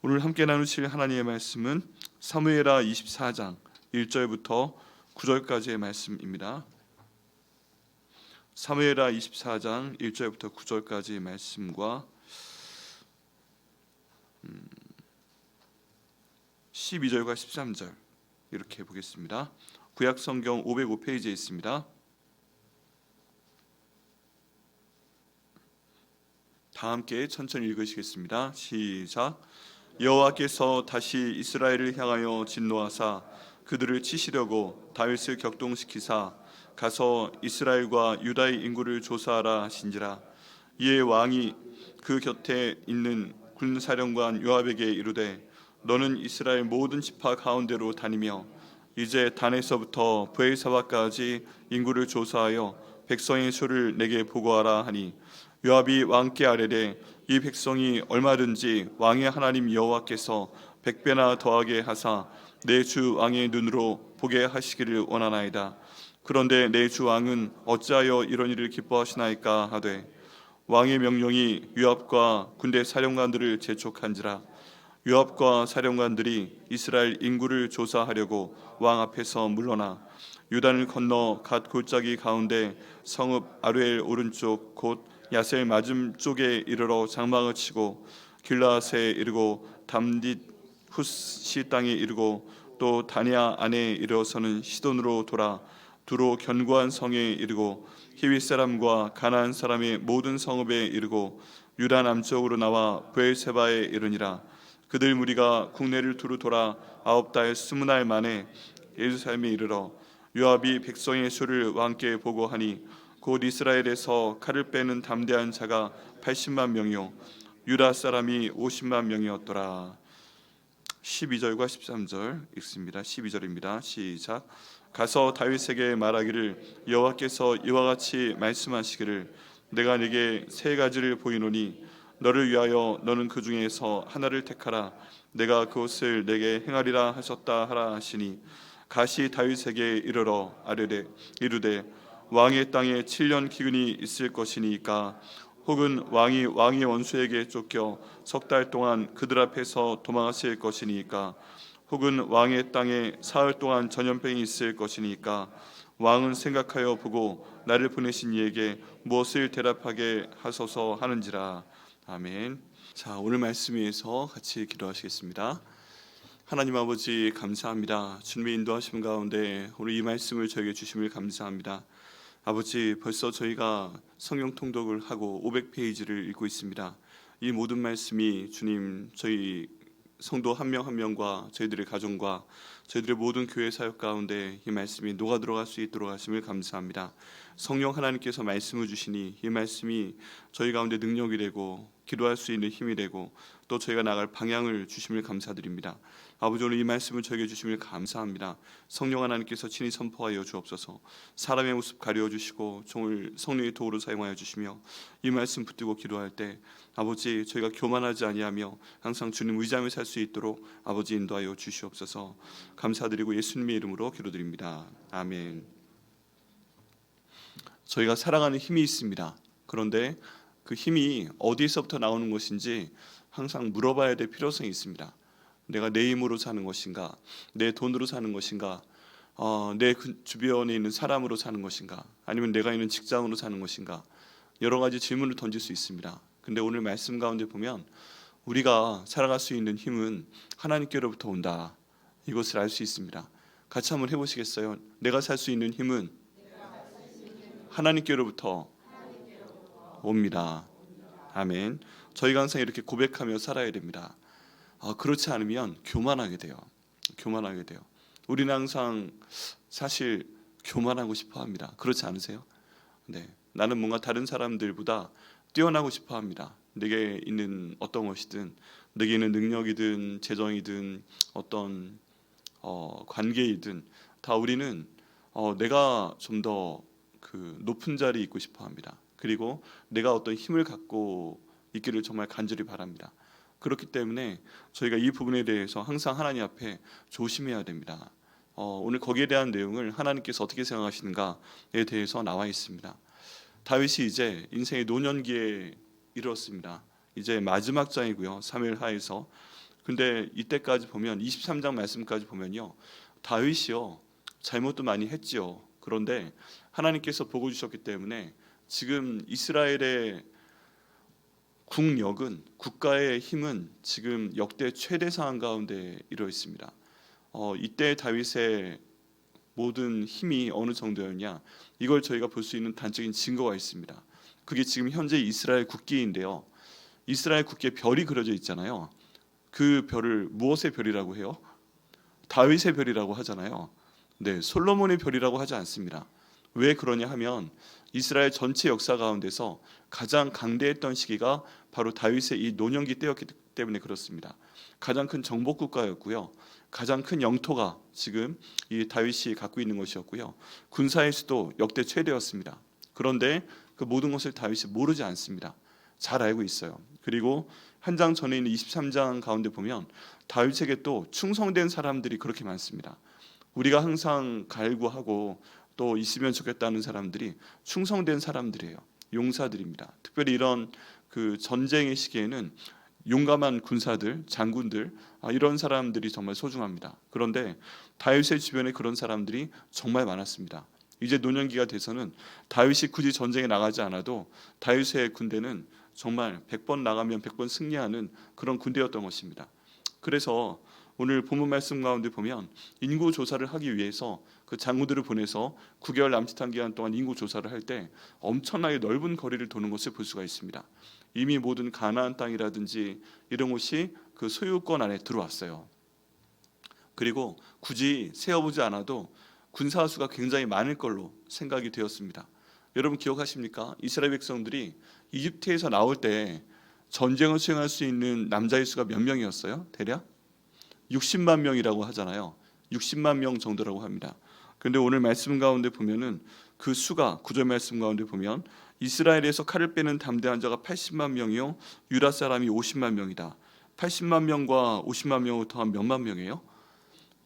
오늘 함께 나누실 하나님의 말씀은 사무엘하 24장 1절부터 9절까지의 말씀입니다. 사무엘하 24장 1절부터 9절까지의 말씀과 12절과 13절 이렇게 보겠습니다. 구약 성경 505페이지에 있습니다. 다 함께 천천히 읽으시겠습니다. 시작. 여호와께서 다시 이스라엘을 향하여 진노하사 그들을 치시려고 다윗을 격동시키사 가서 이스라엘과 유다의 인구를 조사하라 하신지라. 이에 왕이 그 곁에 있는 군사령관 요압에게 이르되 너는 이스라엘 모든 지파 가운데로 다니며 이제 단에서부터 브엘사바까지 인구를 조사하여 백성의 수를 내게 보고하라 하니 요압이 왕께 아뢰되 이 백성이 얼마든지 왕의 하나님 여호와께서 100배나 더하게 하사 내 주 왕의 눈으로 보게 하시기를 원하나이다. 그런데 내 주 왕은 어찌하여 이런 일을 기뻐하시나이까 하되 왕의 명령이 요압과 군대 사령관들을 재촉한지라. 요압과 사령관들이 이스라엘 인구를 조사하려고 왕 앞에서 물러나 요단을 건너 갓 골짜기 가운데 성읍 아루엘 오른쪽 곧 야셀 맞은 쪽에 이르러 장막을 치고 길라앗에 이르고 담딧 후시 땅에 이르고 또 다니아 안에 이르러서는 시돈으로 돌아 두로 견고한 성에 이르고 히윗 사람과 가나안 사람의 모든 성읍에 이르고 유다 남쪽으로 나와 브엘세바에 이르니라. 그들 무리가 국내를 두루 돌아 9달 20날 만에 예루살렘에 이르러 요압이 백성의 수를 왕께 보고하니 곧 이스라엘에서 칼을 빼는 담대한 자가 80만 명이요 유다 사람이 50만 명이었더라. 12절과 13절 읽습니다. 12절입니다. 시작. 가서 다윗에게 말하기를 여호와께서 이와 같이 말씀하시기를 내가 네게 세 가지를 보이노니 너를 위하여 너는 그 중에서 하나를 택하라. 내가 그것을 내게 행하리라 하셨다 하라 하시니 가시 다윗에게 이르러 아뢰되 이르되 왕의 땅에 7년 기근이 있을 것이니까 혹은 왕이 왕의 원수에게 쫓겨 석 달 동안 그들 앞에서 도망하실 것이니까 혹은 왕의 땅에 사흘 동안 전염병이 있을 것이니까 왕은 생각하여 보고 나를 보내신 이에게 무엇을 대답하게 하소서 하는지라. 아멘. 자, 오늘 말씀 위에서 같이 기도하시겠습니다. 하나님 아버지 감사합니다. 주님의 인도하심 가운데 오늘 이 말씀을 저에게 주심을 감사합니다. 아버지, 벌써 저희가 성경 통독을 하고 500페이지를 읽고 있습니다. 이 모든 말씀이 주님 저희 성도 한 명 한 명과 저희들의 가정과 저희들의 모든 교회 사역 가운데 이 말씀이 녹아 들어갈 수 있도록 하심을 감사합니다. 성령 하나님께서 말씀을 주시니 이 말씀이 저희 가운데 능력이 되고 기도할 수 있는 힘이 되고 또 저희가 나갈 방향을 주심을 감사드립니다. 아버지, 오늘 이 말씀을 저에게 주심을 감사합니다. 성령 하나님께서 친히 선포하여 주옵소서. 사람의 모습 가려 주시고 종을 성령의 도구로 사용하여 주시며 이 말씀 붙들고 기도할 때 아버지 저희가 교만하지 아니하며 항상 주님 의지하며 살 수 있도록 아버지 인도하여 주시옵소서. 감사드리고 예수님의 이름으로 기도드립니다. 아멘. 저희가 살아가는 힘이 있습니다. 그런데 그 힘이 어디서부터 나오는 것인지 항상 물어봐야 될 필요성이 있습니다. 내가 내 힘으로 사는 것인가, 내 돈으로 사는 것인가, 내 주변에 있는 사람으로 사는 것인가, 아니면 내가 있는 직장으로 사는 것인가, 여러 가지 질문을 던질 수 있습니다. 근데 오늘 말씀 가운데 보면 우리가 살아갈 수 있는 힘은 하나님께로부터 온다, 이것을 알 수 있습니다. 같이 한번 해보시겠어요? 내가 살 수 있는 힘은 하나님께로부터 옵니다. 아멘. 저희가 항상 이렇게 고백하며 살아야 됩니다. 그렇지 않으면 교만하게 돼요. 교만하게 돼요. 우리는 항상 사실 교만하고 싶어합니다. 그렇지 않으세요? 네, 나는 뭔가 다른 사람들보다 뛰어나고 싶어합니다. 내게 있는 어떤 것이든, 내게 있는 능력이든 재정이든 어떤 관계이든 다 우리는 내가 좀 더 그 높은 자리에 있고 싶어합니다. 그리고 내가 어떤 힘을 갖고 있기를 정말 간절히 바랍니다. 그렇기 때문에 저희가 이 부분에 대해서 항상 하나님 앞에 조심해야 됩니다. 오늘 거기에 대한 내용을 하나님께서 어떻게 생각하시는가에 대해서 나와 있습니다. 다윗이 이제 인생의 노년기에 이르렀습니다. 이제 마지막 장이고요. 사무엘하에서 근데 이때까지 보면 23장 말씀까지 보면요, 다윗이요 잘못도 많이 했지요. 그런데 하나님께서 보고 주셨기 때문에 지금 이스라엘의 국력은, 국가의 힘은 지금 역대 최대 상황 가운데 이르러 있습니다. 이때 다윗의 모든 힘이 어느 정도였냐, 이걸 저희가 볼 수 있는 단적인 증거가 있습니다. 그게 지금 현재 이스라엘 국기인데요, 이스라엘 국기에 별이 그려져 있잖아요. 그 별을 무엇의 별이라고 해요? 다윗의 별이라고 하잖아요. 네, 솔로몬의 별이라고 하지 않습니다. 왜 그러냐 하면 이스라엘 전체 역사 가운데서 가장 강대했던 시기가 바로 다윗의 이 노년기 때였기 때문에 그렇습니다. 가장 큰 정복 국가였고요, 가장 큰 영토가 지금 이 다윗이 갖고 있는 것이었고요, 군사의 수도 역대 최대였습니다. 그런데 그 모든 것을 다윗이 모르지 않습니다. 잘 알고 있어요. 그리고 한 장 전에 있는 23장 가운데 보면 다윗에게 또 충성된 사람들이 그렇게 많습니다. 우리가 항상 갈구하고 또 있으면 좋겠다는 사람들이 충성된 사람들이에요. 용사들입니다. 특별히 이런 그 전쟁의 시기에는 용감한 군사들, 장군들, 이런 사람들이 정말 소중합니다. 그런데 다윗의 주변에 그런 사람들이 정말 많았습니다. 이제 노년기가 돼서는 다윗이 굳이 전쟁에 나가지 않아도 다윗의 군대는 정말 100번 나가면 100번 승리하는 그런 군대였던 것입니다. 그래서 오늘 본문 말씀 가운데 보면 인구 조사를 하기 위해서 그 장군들을 보내서 9개월 남짓한 기간 동안 인구 조사를 할 때 엄청나게 넓은 거리를 도는 것을 볼 수가 있습니다. 이미 모든 가나안 땅이라든지 이런 곳이 그 소유권 안에 들어왔어요. 그리고 굳이 세어보지 않아도 군사 수가 굉장히 많을 걸로 생각이 되었습니다. 여러분 기억하십니까? 이스라엘 백성들이 이집트에서 나올 때 전쟁을 수행할 수 있는 남자의 수가 몇 명이었어요? 대략 60만 명이라고 하잖아요. 60만 명 정도라고 합니다. 그런데 오늘 말씀 가운데 보면은 그 수가, 구절 말씀 가운데 보면 이스라엘에서 칼을 빼는 담대한 자가 80만 명이요 유다 사람이 50만 명이다. 80만 명과 50만 명을 더한 몇만 명이에요?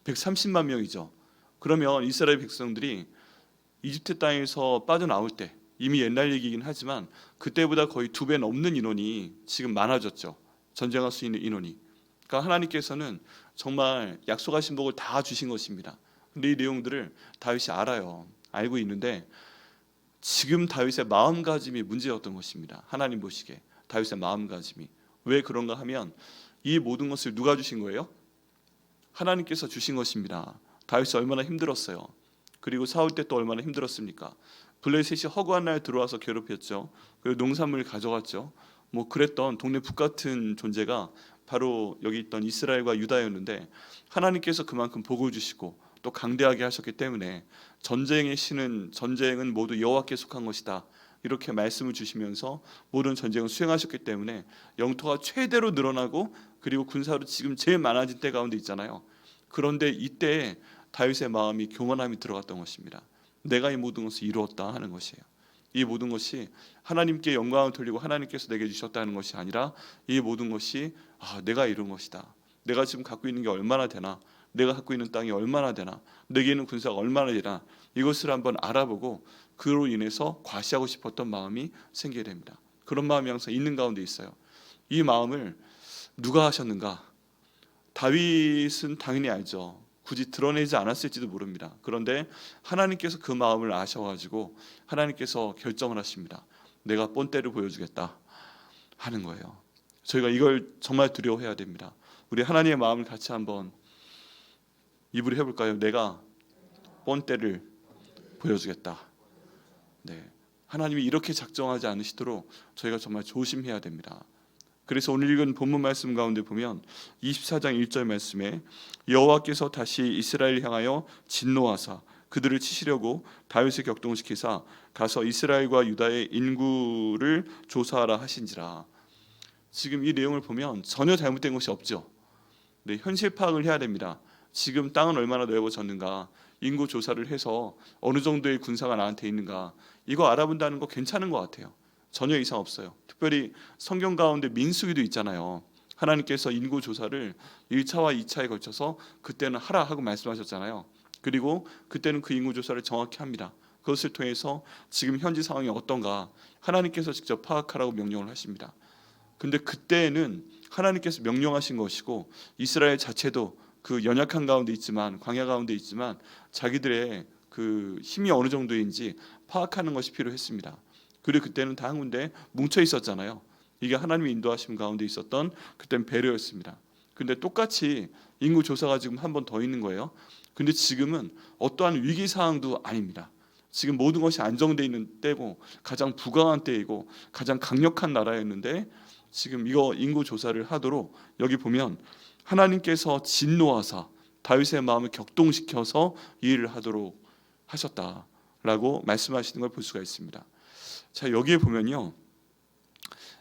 130만 명이죠. 그러면 이스라엘 백성들이 이집트 땅에서 빠져나올 때, 이미 옛날 얘기이긴 하지만 그때보다 거의 2배 넘는 인원이 지금 많아졌죠. 전쟁할 수 있는 인원이. 그러니까 하나님께서는 정말 약속하신 복을 다 주신 것입니다. 근데 이 내용들을 다윗이 알아요. 알고 있는데 지금 다윗의 마음가짐이 문제였던 것입니다. 하나님 보시기에 다윗의 마음가짐이. 왜 그런가 하면 이 모든 것을 누가 주신 거예요? 하나님께서 주신 것입니다. 다윗이 얼마나 힘들었어요. 그리고 사울 때 또 얼마나 힘들었습니까? 블레셋이 허구한 날 들어와서 괴롭혔죠. 그리고 농산물 가져갔죠. 뭐 그랬던 동네 북 같은 존재가 바로 여기 있던 이스라엘과 유다였는데 하나님께서 그만큼 복을 주시고 또 강대하게 하셨기 때문에 전쟁의 신은, 전쟁은 모두 여호와께 속한 것이다, 이렇게 말씀을 주시면서 모든 전쟁을 수행하셨기 때문에 영토가 최대로 늘어나고 그리고 군사로 지금 제일 많아진 때 가운데 있잖아요. 그런데 이때 다윗의 마음이 교만함이 들어갔던 것입니다. 내가 이 모든 것을 이루었다 하는 것이에요. 이 모든 것이 하나님께 영광을 돌리고 하나님께서 내게 주셨다는 것이 아니라 이 모든 것이 내가 이룬 것이다. 내가 지금 갖고 있는 게 얼마나 되나, 내가 갖고 있는 땅이 얼마나 되나, 내게 있는 군사가 얼마나 되나, 이것을 한번 알아보고 그로 인해서 과시하고 싶었던 마음이 생기게 됩니다. 그런 마음이 항상 있는 가운데 있어요. 이 마음을 누가 하셨는가? 다윗은 당연히 알죠. 굳이 드러내지 않았을지도 모릅니다. 그런데 하나님께서 그 마음을 아셔가지고 하나님께서 결정을 하십니다. 내가 본때를 보여주겠다 하는 거예요. 저희가 이걸 정말 두려워해야 됩니다. 우리 하나님의 마음을 같이 한번 입으로 해볼까요? 내가 본때를 보여주겠다. 네, 하나님이 이렇게 작정하지 않으시도록 저희가 정말 조심해야 됩니다. 그래서 오늘 읽은 본문 말씀 가운데 보면 24장 1절 말씀에 여호와께서 다시 이스라엘을 향하여 진노하사 그들을 치시려고 다윗을 격동시키사 가서 이스라엘과 유다의 인구를 조사하라 하신지라. 지금 이 내용을 보면 전혀 잘못된 것이 없죠. 네, 현실 파악을 해야 됩니다. 지금 땅은 얼마나 넓어졌는가, 인구 조사를 해서 어느 정도의 군사가 나한테 있는가, 이거 알아본다는 거 괜찮은 것 같아요. 전혀 이상 없어요. 특별히 성경 가운데 민수기도 있잖아요. 하나님께서 인구 조사를 1차와 2차에 걸쳐서 그때는 하라 하고 말씀하셨잖아요. 그리고 그때는 그 인구 조사를 정확히 합니다. 그것을 통해서 지금 현지 상황이 어떤가 하나님께서 직접 파악하라고 명령을 하십니다. 근데 그때는 하나님께서 명령하신 것이고 이스라엘 자체도 그 연약한 가운데 있지만 광야 가운데 있지만 자기들의 그 힘이 어느 정도인지 파악하는 것이 필요했습니다. 그리고 그때는 다 한 군데 뭉쳐 있었잖아요. 이게 하나님의 인도하심 가운데 있었던 그땐 배려였습니다. 근데 똑같이 인구 조사가 지금 한 번 더 있는 거예요. 근데 지금은 어떠한 위기 상황도 아닙니다. 지금 모든 것이 안정되어 있는 때고 가장 부강한 때이고 가장 강력한 나라였는데 지금 이거 인구 조사를 하도록 여기 보면 하나님께서 진노하사 다윗의 마음을 격동시켜서 이 일을 하도록 하셨다라고 말씀하시는 걸 볼 수가 있습니다. 자, 여기에 보면요,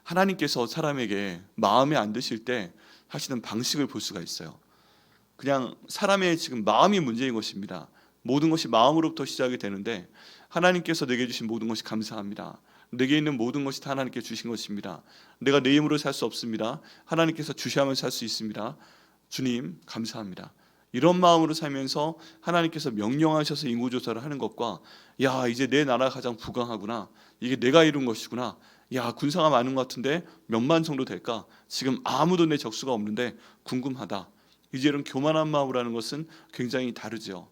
하나님께서 사람에게 마음에 안 드실 때 하시는 방식을 볼 수가 있어요. 그냥 사람의 지금 마음이 문제인 것입니다. 모든 것이 마음으로부터 시작이 되는데 하나님께서 내게 주신 모든 것이 감사합니다. 내게 있는 모든 것이 다 하나님께 주신 것입니다. 내가 내 힘으로 살 수 없습니다. 하나님께서 주셔야만 살 수 있습니다. 주님 감사합니다. 이런 마음으로 살면서 하나님께서 명령하셔서 인구조사를 하는 것과 야 이제 내 나라가 가장 부강하구나, 이게 내가 이룬 것이구나, 야 군사가 많은 것 같은데 몇만 정도 될까, 지금 아무도 내 적수가 없는데 궁금하다, 이제 이런 교만한 마음으로 하는 것은 굉장히 다르죠.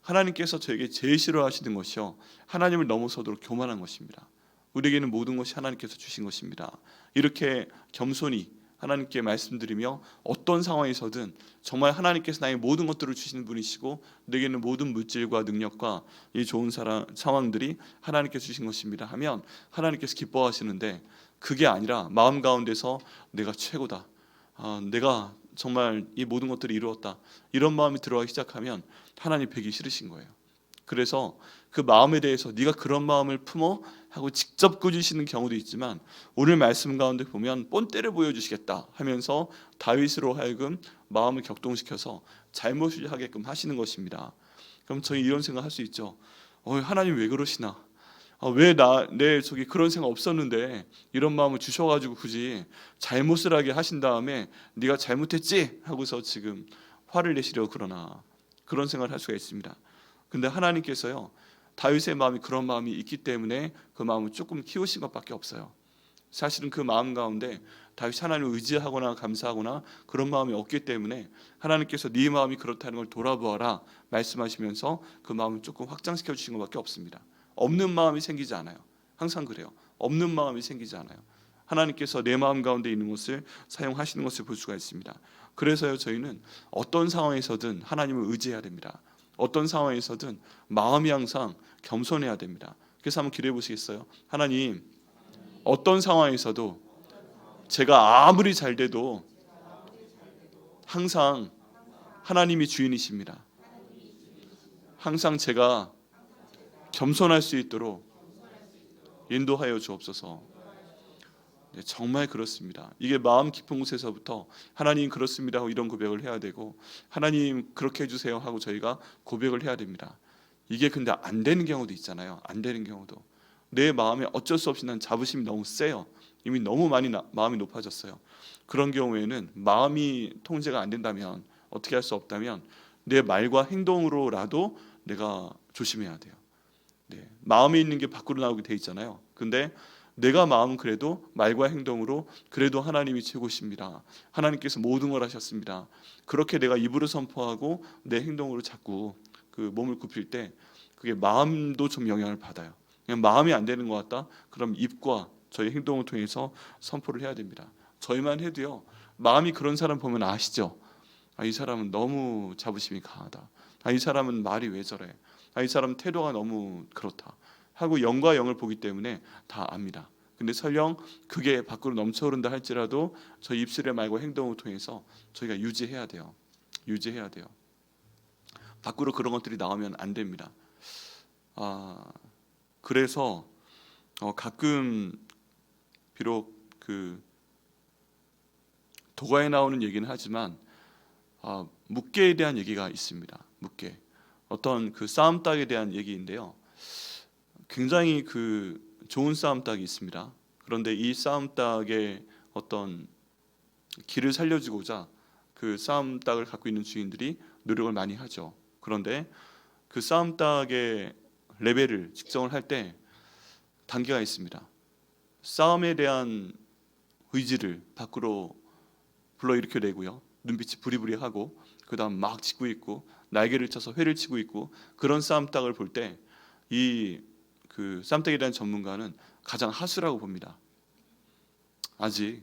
하나님께서 저에게 제일 싫어하시는 것이요, 하나님을 넘어서도록 교만한 것입니다. 우리에게는 모든 것이 하나님께서 주신 것입니다. 이렇게 겸손히 하나님께 말씀드리며 어떤 상황에서든 정말 하나님께서 나의 모든 것들을 주시는 분이시고 내게는 모든 물질과 능력과 이 좋은 상황들이 하나님께서 주신 것입니다 하면 하나님께서 기뻐하시는데, 그게 아니라 마음 가운데서 내가 최고다, 내가 정말 이 모든 것들을 이루었다, 이런 마음이 들어가기 시작하면 하나님 뵈기 싫으신 거예요. 그래서 그 마음에 대해서 네가 그런 마음을 품어 하고 직접 꾸짖으시는 경우도 있지만 오늘 말씀 가운데 보면 본때를 보여주시겠다 하면서 다윗으로 하여금 마음을 격동시켜서 잘못을 하게끔 하시는 것입니다. 그럼 저희 이런 생각할 수 있죠. 하나님 왜 그러시나? 왜 내 속에 그런 생각 없었는데 이런 마음을 주셔가지고 굳이 잘못을 하게 하신 다음에 네가 잘못했지 하고서 지금 화를 내시려고 그러나, 그런 생각을 할 수가 있습니다. 근데 하나님께서요, 다윗의 마음이 그런 마음이 있기 때문에 그 마음을 조금 키우신 것밖에 없어요. 사실은 그 마음 가운데 다윗이 하나님을 의지하거나 감사하거나 그런 마음이 없기 때문에 하나님께서 네 마음이 그렇다는 걸 돌아보아라 말씀하시면서 그 마음을 조금 확장시켜 주신 것밖에 없습니다. 없는 마음이 생기지 않아요. 항상 그래요. 없는 마음이 생기지 않아요. 하나님께서 내 마음 가운데 있는 것을 사용하시는 것을 볼 수가 있습니다. 그래서요, 저희는 어떤 상황에서든 하나님을 의지해야 됩니다. 어떤 상황에서든 마음이 항상 겸손해야 됩니다. 그래서 한번 기도해 보시겠어요? 하나님, 어떤 상황에서도 제가 아무리 잘 돼도 항상 하나님이 주인이십니다. 항상 제가 겸손할 수 있도록 인도하여 주옵소서. 네, 정말 그렇습니다. 이게 마음 깊은 곳에서부터 하나님 그렇습니다 하고 이런 고백을 해야 되고, 하나님 그렇게 해주세요 하고 저희가 고백을 해야 됩니다. 이게 근데 안 되는 경우도 있잖아요. 안 되는 경우도 내 마음에 어쩔 수 없이 난 자부심이 너무 세요. 이미 너무 많이 마음이 높아졌어요. 그런 경우에는 마음이 통제가 안 된다면, 어떻게 할 수 없다면 내 말과 행동으로라도 내가 조심해야 돼요. 네, 마음에 있는 게 밖으로 나오게 돼 있잖아요. 근데 내가 마음은 그래도 말과 행동으로 그래도 하나님이 최고십니다, 하나님께서 모든 걸 하셨습니다, 그렇게 내가 입으로 선포하고 내 행동으로 자꾸 그 몸을 굽힐 때 그게 마음도 좀 영향을 받아요. 그냥 마음이 안 되는 것 같다? 그럼 입과 저희 행동을 통해서 선포를 해야 됩니다. 저희만 해도요, 마음이 그런 사람 보면 아시죠? 이 사람은 너무 자부심이 강하다, 이 사람은 말이 왜 저래, 이 사람 태도가 너무 그렇다 하고 영과 영을 보기 때문에 다 압니다. 근데 설령 그게 밖으로 넘쳐흐른다 할지라도 저희 입술의 말과 행동을 통해서 저희가 유지해야 돼요. 유지해야 돼요. 밖으로 그런 것들이 나오면 안 됩니다. 그래서 가끔 비록 그 도가에 나오는 얘기는 하지만 묵계에 대한 얘기가 있습니다. 묵계, 어떤 그 싸움닭에 대한 얘기인데요. 굉장히 그 좋은 싸움닭이 있습니다. 그런데 이 싸움닭의 어떤 길을 살려주고자 그 싸움닭을 갖고 있는 주인들이 노력을 많이 하죠. 그런데 그 싸움닭의 레벨을 측정을 할 때 단계가 있습니다. 싸움에 대한 의지를 밖으로 불러일으켜내고요. 눈빛이 부리부리하고 그다음 막 치고 있고 날개를 쳐서 회를 치고 있고 그런 싸움닭을 볼 때 이 그 싸움닭에 대한 전문가는 가장 하수라고 봅니다. 아직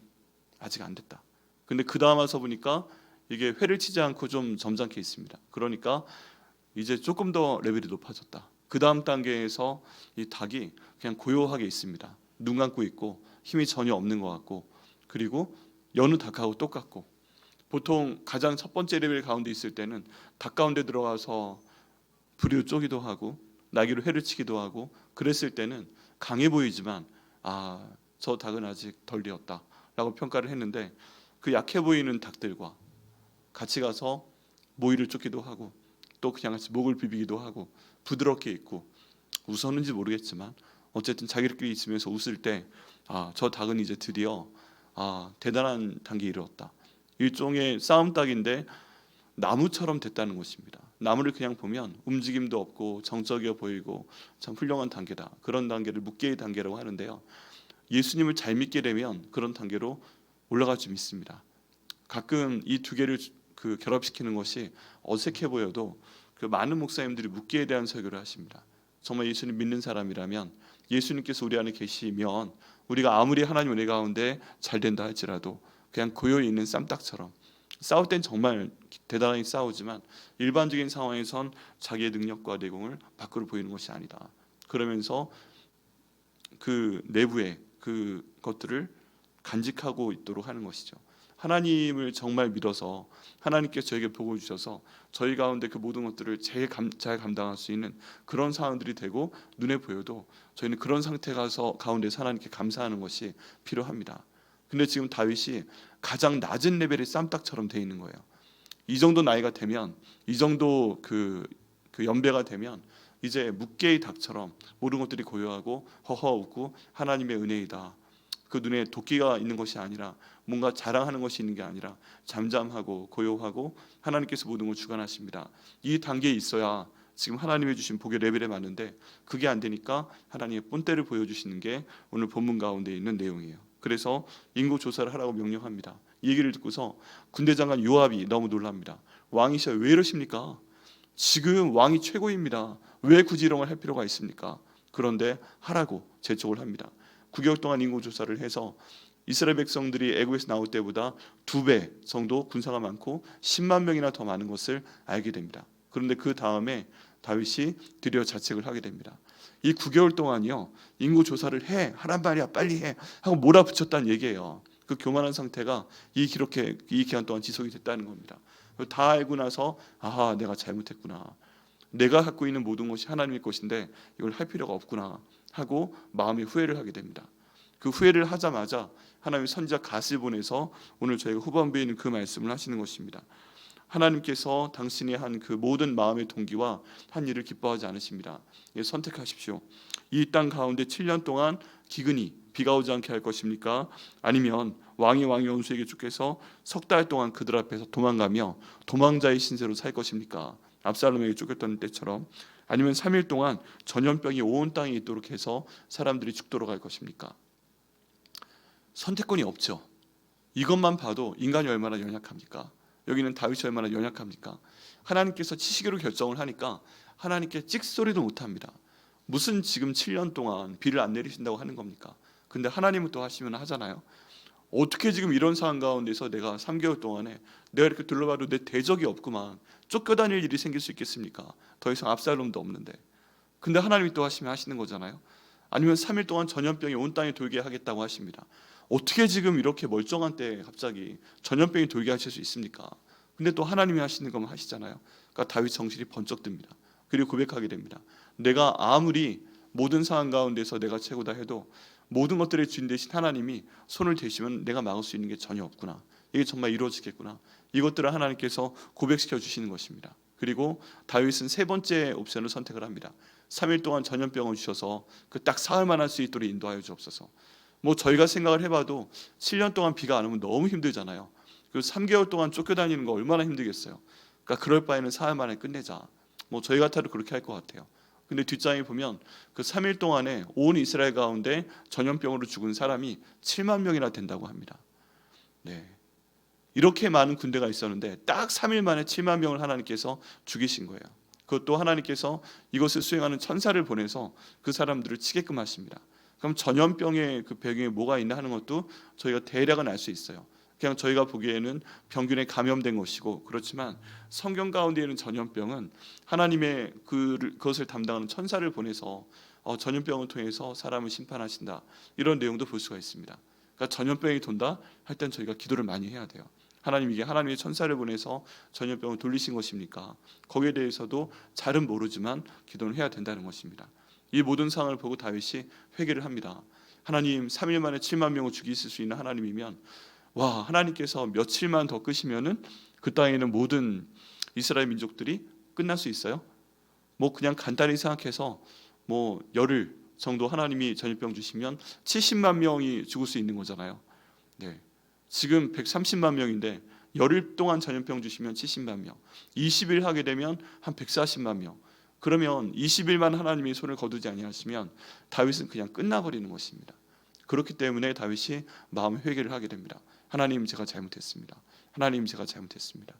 안 됐다. 근데 그 다음 와서 보니까 이게 회를 치지 않고 좀 점잖게 있습니다. 그러니까 이제 조금 더 레벨이 높아졌다. 그 다음 단계에서 이 닭이 그냥 고요하게 있습니다. 눈 감고 있고 힘이 전혀 없는 것 같고 그리고 여느 닭하고 똑같고 보통 가장 첫 번째 레벨 가운데 있을 때는 닭 가운데 들어가서 부리로 쪼기도 하고 날개로 회를 치기도 하고 그랬을 때는 강해 보이지만 저 닭은 아직 덜 되었다 라고 평가를 했는데 그 약해 보이는 닭들과 같이 가서 모이를 쫓기도 하고 또 그냥 같이 목을 비비기도 하고 부드럽게 있고 웃었는지 모르겠지만 어쨌든 자기들끼리 있으면서 웃을 때 저 닭은 이제 드디어 대단한 단계에 이르렀다. 일종의 싸움닭인데 나무처럼 됐다는 것입니다. 나무를 그냥 보면 움직임도 없고 정적이어 보이고 참 훌륭한 단계다. 그런 단계를 묵계의 단계라고 하는데요. 예수님을 잘 믿게 되면 그런 단계로 올라갈 수 있습니다. 가끔 이 두 개를 결합시키는 것이 어색해 보여도 그 많은 목사님들이 묵계에 대한 설교를 하십니다. 정말 예수님 믿는 사람이라면 예수님께서 우리 안에 계시면 우리가 아무리 하나님 은혜 가운데 잘 된다 할지라도 그냥 고요히 있는 쌈딱처럼 싸울 땐 정말 대단하게 싸우지만 일반적인 상황에선 자기의 능력과 내공을 밖으로 보이는 것이 아니다. 그러면서 그 내부의 그 것들을 간직하고 있도록 하는 것이죠. 하나님을 정말 믿어서 하나님께서 저에게 복을 주셔서 저희 가운데 그 모든 것들을 잘 감당할 수 있는 그런 상황들이 되고 눈에 보여도 저희는 그런 상태 가운데서 하나님께 감사하는 것이 필요합니다. 근데 지금 다윗이 가장 낮은 레벨의 쌈딱처럼 돼 있는 거예요. 이 정도 나이가 되면 이 정도 그 연배가 되면 이제 묵게의 닭처럼 모든 것들이 고요하고 허허 웃고 하나님의 은혜이다. 그 눈에 도끼가 있는 것이 아니라 뭔가 자랑하는 것이 있는 게 아니라 잠잠하고 고요하고 하나님께서 모든 걸 주관하십니다. 이 단계에 있어야 지금 하나님이 주신 복의 레벨에 맞는데 그게 안 되니까 하나님의 본때를 보여주시는 게 오늘 본문 가운데 있는 내용이에요. 그래서 인구 조사를 하라고 명령합니다. 이 얘기를 듣고서 군대 장관 요압이 너무 놀랍니다. 왕이셔 왜 이러십니까? 지금 왕이 최고입니다. 왜 굳이 이런 걸 할 필요가 있습니까? 그런데 하라고 재촉을 합니다. 9개월 동안 인구 조사를 해서 이스라엘 백성들이 애굽에서 나올 때보다 2배 정도 군사가 많고 10만 명이나 더 많은 것을 알게 됩니다. 그런데 그 다음에 다윗이 드디어 자책을 하게 됩니다. 이 9개월 동안이요 인구 조사를 하란 말이야 빨리 해 하고 몰아붙였다는 얘기예요. 그 교만한 상태가 이 기간 동안 지속이 됐다는 겁니다. 다 알고 나서 내가 잘못했구나. 내가 갖고 있는 모든 것이 하나님의 것인데 이걸 할 필요가 없구나 하고 마음의 후회를 하게 됩니다. 그 후회를 하자마자 하나님의 선지자 갓을 보내서 오늘 저희가 후반부에 있는 그 말씀을 하시는 것입니다. 하나님께서 당신이 한 그 모든 마음의 동기와 한 일을 기뻐하지 않으십니다. 선택하십시오. 이 땅 가운데 7년 동안 기근이 비가 오지 않게 할 것입니까? 아니면 왕의 원수에게 쫓겨서 석 달 동안 그들 앞에서 도망가며 도망자의 신세로 살 것입니까? 압살롬에게 쫓겼던 때처럼. 아니면 3일 동안 전염병이 온 땅에 있도록 해서 사람들이 죽도록 할 것입니까? 선택권이 없죠. 이것만 봐도 인간이 얼마나 연약합니까? 여기는 다윗이 얼마나 연약합니까? 하나님께서 치시기로 결정을 하니까 하나님께 찍소리도 못합니다. 무슨 지금 7년 동안 비를 안 내리신다고 하는 겁니까? 근데 하나님은 또 하시면 하잖아요. 어떻게 지금 이런 상황 가운데서 내가 3개월 동안에 내가 이렇게 둘러봐도 내 대적이 없구만 쫓겨다닐 일이 생길 수 있겠습니까? 더 이상 압살롬도 없는데. 근데 하나님이 또 하시면 하시는 거잖아요. 아니면 3일 동안 전염병이 온 땅에 돌게 하겠다고 하십니다. 어떻게 지금 이렇게 멀쩡한 때에 갑자기 전염병이 돌게 하실 수 있습니까? 근데 또 하나님이 하시는 거면 하시잖아요. 그러니까 다윗 정신이 번쩍 듭니다. 그리고 고백하게 됩니다. 내가 아무리 모든 상황 가운데서 내가 최고다 해도 모든 것들의 주인 되신 하나님이 손을 대시면 내가 막을 수 있는 게 전혀 없구나. 이게 정말 이루어지겠구나. 이것들을 하나님께서 고백시켜 주시는 것입니다. 그리고 다윗은 세 번째 옵션을 선택을 합니다. 3일 동안 전염병을 주셔서 그 딱 사흘만 할 수 있도록 인도하여 주옵소서. 저희가 생각을 해봐도 7년 동안 비가 안 오면 너무 힘들잖아요. 그리고 3개월 동안 쫓겨다니는 거 얼마나 힘들겠어요. 그러니까 그럴 바에는 사흘 만에 끝내자. 저희 같아도 그렇게 할 것 같아요. 근데 뒷장에 보면 그 3일 동안에 온 이스라엘 가운데 전염병으로 죽은 사람이 7만 명이나 된다고 합니다. 네. 이렇게 많은 군대가 있었는데 딱 3일 만에 7만 명을 하나님께서 죽이신 거예요. 그것도 하나님께서 이것을 수행하는 천사를 보내서 그 사람들을 치게끔 하십니다. 그럼 전염병의 그 배경에 뭐가 있나 하는 것도 저희가 대략은 알 수 있어요. 그냥 저희가 보기에는 병균에 감염된 것이고, 그렇지만 성경 가운데 있는 전염병은 하나님의 그것을 담당하는 천사를 보내서 전염병을 통해서 사람을 심판하신다, 이런 내용도 볼 수가 있습니다. 그러니까 전염병이 돈다 할 땐 저희가 기도를 많이 해야 돼요. 하나님, 이게 하나님의 천사를 보내서 전염병을 돌리신 것입니까? 거기에 대해서도 잘은 모르지만 기도를 해야 된다는 것입니다. 이 모든 상황을 보고 다윗이 회개를 합니다. 하나님, 3일 만에 7만 명을 죽이실 수 있는 하나님이면, 와, 하나님께서 며칠만 더 끄시면은 그 땅에 있는 모든 이스라엘 민족들이 끝날 수 있어요? 뭐 그냥 간단히 생각해서 뭐 열흘 정도 하나님이 전염병 주시면 70만 명이 죽을 수 있는 거잖아요. 네. 지금 130만 명인데 열흘 동안 전염병 주시면 70만 명, 20일 하게 되면 한 140만 명. 그러면 20일만 하나님이 손을 거두지 아니하시면 다윗은 그냥 끝나버리는 것입니다. 그렇기 때문에 다윗이 마음 회개를 하게 됩니다. 하나님, 제가 잘못했습니다. 하나님, 제가 잘못했습니다.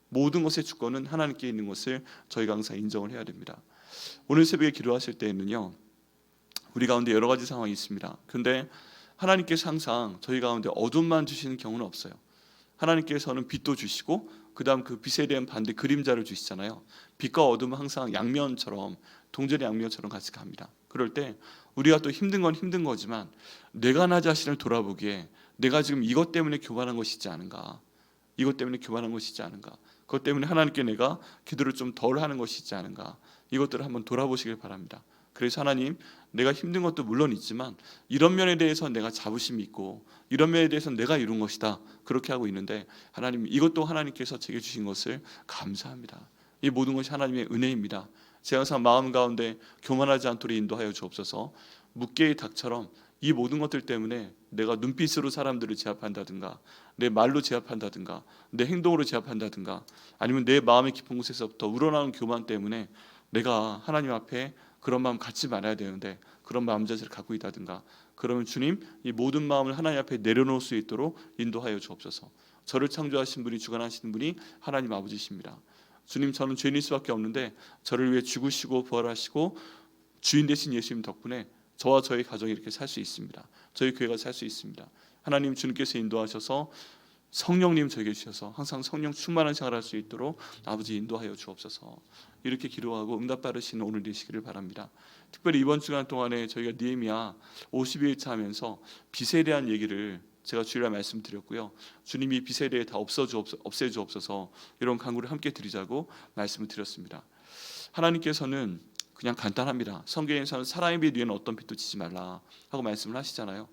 모든 것의 주권은 하나님께 있는 것을 저희가 항상 인정을 해야 됩니다. 오늘 새벽에 기도하실 때에는요, 우리 가운데 여러 가지 상황이 있습니다. 그런데 하나님께서 항상 저희 가운데 어둠만 주시는 경우는 없어요. 하나님께서는 빛도 주시고 그다음 그 빛에 대한 반대 그림자를 주시잖아요. 빛과 어둠은 항상 양면처럼, 동전의 양면처럼 같이 갑니다. 그럴 때 우리가 또 힘든 건 힘든 거지만 내가 나 자신을 돌아보기에 내가 지금 이것 때문에 교만한 것이지 않은가, 이것 때문에 교만한 것이지 않은가, 그것 때문에 하나님께 내가 기도를 좀 덜 하는 것이지 않은가, 이것들을 한번 돌아보시길 바랍니다. 그래서 하나님, 내가 힘든 것도 물론 있지만 이런 면에 대해서 내가 자부심이 있고 이런 면에 대해서 내가 이룬 것이다, 그렇게 하고 있는데 하나님, 이것도 하나님께서 제게 주신 것을 감사합니다. 이 모든 것이 하나님의 은혜입니다. 제가 항상 마음 가운데 교만하지 않도록 인도하여 주옵소서. 묵개의 닭처럼 이 모든 것들 때문에 내가 눈빛으로 사람들을 제압한다든가, 내 말로 제압한다든가, 내 행동으로 제압한다든가, 아니면 내 마음의 깊은 곳에서부터 우러나오는 교만 때문에 내가 하나님 앞에 그런 마음 갖지 말아야 되는데 그런 마음 자세를 갖고 있다든가, 그러면 주님, 이 모든 마음을 하나님 앞에 내려놓을 수 있도록 인도하여 주옵소서. 저를 창조하신 분이, 주관하시는 분이 하나님 아버지십니다. 주님, 저는 죄인일 수밖에 없는데 저를 위해 죽으시고 부활하시고 주인 되신 예수님 덕분에 저와 저희 가정이 이렇게 살 수 있습니다. 저희 교회가 살 수 있습니다. 하나님, 주님께서 인도하셔서 성령님 저에게 주셔서 항상 성령 충만한 생활을 할 수 있도록 아버지 인도하여 주옵소서. 이렇게 기도하고 응답 받으시는 오늘 되시기를 바랍니다. 특별히 이번 주간 동안에 저희가 느헤미야 52일차 하면서 빛에 대한 얘기를 제가 주일날 말씀드렸고요. 주님이 빛에 대해 다 없애주옵소서, 이런 간구를 함께 드리자고 말씀을 드렸습니다. 하나님께서는 그냥 간단합니다. 성경에서는 사람의 빛 위에는 어떤 빛도 지지 말라 하고 말씀을 하시잖아요.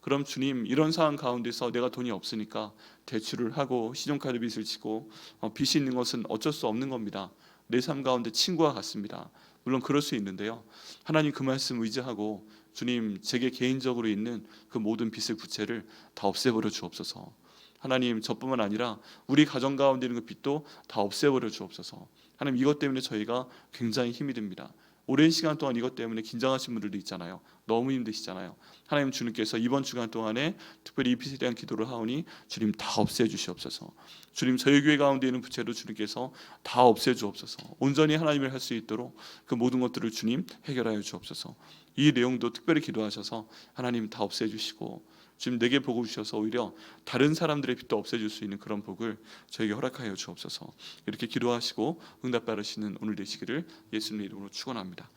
그럼 주님, 이런 상황 가운데서 내가 돈이 없으니까 대출을 하고 신용카드 빚을 지고 빚이 있는 것은 어쩔 수 없는 겁니다. 내 삶 가운데 친구와 같습니다. 물론 그럴 수 있는데요, 하나님 그 말씀 의지하고 주님, 제게 개인적으로 있는 그 모든 빚을, 부채를 다 없애버려 주옵소서. 하나님, 저뿐만 아니라 우리 가정 가운데 있는 그 빚도 다 없애버려 주옵소서. 하나님, 이것 때문에 저희가 굉장히 힘이 듭니다. 오랜 시간 동안 이것 때문에 긴장하신 분들도 있잖아요. 너무 힘드시잖아요. 하나님, 주님께서 이번 주간 동안에 특별히 이 빚에 대한 기도를 하오니 주님 다 없애주시옵소서. 주님, 저희 교회 가운데 있는 부채도 주님께서 다 없애주옵소서. 온전히 하나님을 할 수 있도록 그 모든 것들을 주님 해결하여 주옵소서. 이 내용도 특별히 기도하셔서 하나님 다 없애주시고 지금 내게 복을 주셔서 오히려 다른 사람들의 빚도 없애줄 수 있는 그런 복을 저에게 허락하여 주옵소서. 이렇게 기도하시고 응답 받으시는 오늘 되시기를 예수님 이름으로 축원합니다.